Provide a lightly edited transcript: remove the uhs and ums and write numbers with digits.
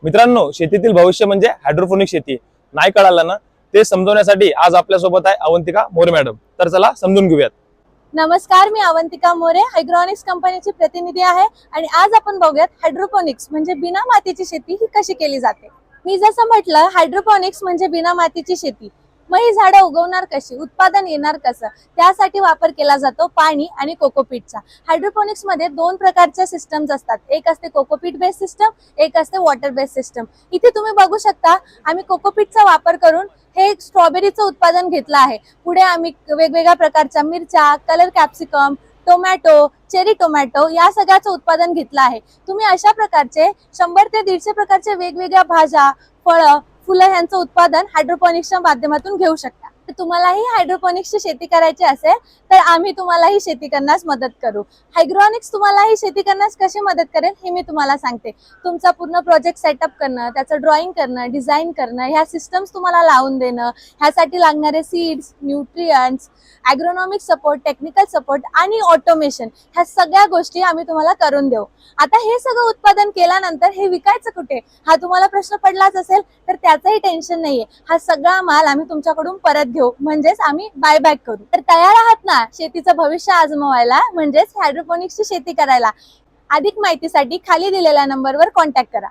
मित्रांनो, शेतीतील भविष्य म्हणजे हायड्रोपोनिक शेती. नाही कळालं ना, ते समजवण्यासाठी आज आपल्या सोबत आहे अवंतिका मोरे मॅडम. तर चला समजून घेऊयात. नमस्कार, मी अवंतिका मोरे, हायग्रॉनिक्स कंपनीची प्रतिनिधी आहे आणि आज आपण बघूयात हायड्रोपोनिक्स म्हणजे बिना मातीची शेती ही कशी केली जाते. मी जसं म्हटलं, हायड्रोपोनिक्स म्हणजे बिना मातीची शेती. मग ही झाडं उगवणार कशी, उत्पादन येणार कसं, त्यासाठी वापर केला जातो पाणी आणि कोकोपीटचा. हायड्रोपोनिक्स मध्ये दोन प्रकारच्या सिस्टम्स असतात. एक असते कोकोपीट बेस्ड सिस्टम, एक असते वॉटर बेस्ड सिस्टम. इथे तुम्ही बघू शकता, आम्ही कोकोपीटचा वापर करून हे स्ट्रॉबेरीचं उत्पादन घेतलं आहे. पुढे आम्ही वेगवेगळ्या प्रकारच्या मिरच्या, colour capsicum, tomato, cherry tomato या सगळ्याचं उत्पादन घेतलं आहे. तुम्ही अशा प्रकारचे 100 ते 150 प्रकारचे वेगवेगळ्या भाज्या, फळं, फुलं यांचं उत्पादन हायड्रोपोनिक्सच्या माध्यमातून घेऊ शकता. तर तुम्हालाही हायड्रोपोनिक्सची शेती करायची असेल तर आम्ही तुम्हालाही शेती करण्यास मदत करू. हायग्रॉनिक्स तुम्हालाही शेती करण्यास कशी मदत करेल हे मी तुम्हाला सांगते. तुमचा पूर्ण प्रोजेक्ट सेटअप करणं, त्याचं ड्रॉइंग करणं, डिझाईन करणं, ह्या सिस्टम्स तुम्हाला लावून देणं, ह्यासाठी लागणारे seeds, nutrients, agronomic support, technical support आणि ऑटोमेशन ह्या सगळ्या गोष्टी आम्ही तुम्हाला करून देऊ. आता हे सगळं उत्पादन केल्यानंतर हे विकायचं कुठे हा तुम्हाला प्रश्न पडलाच असेल, तर त्याचंही टेन्शन नाहीये. हा सगळा माल आम्ही तुमच्याकडून परत घेऊ, म्हणजेच आम्ही बायबॅक करू. तर तयार आहात ना शेतीचं भविष्य आजमावायला, म्हणजेच हायड्रोपोनिक्सची शेती करायला? अधिक माहितीसाठी खाली दिलेल्या नंबरवर कॉन्टॅक्ट करा.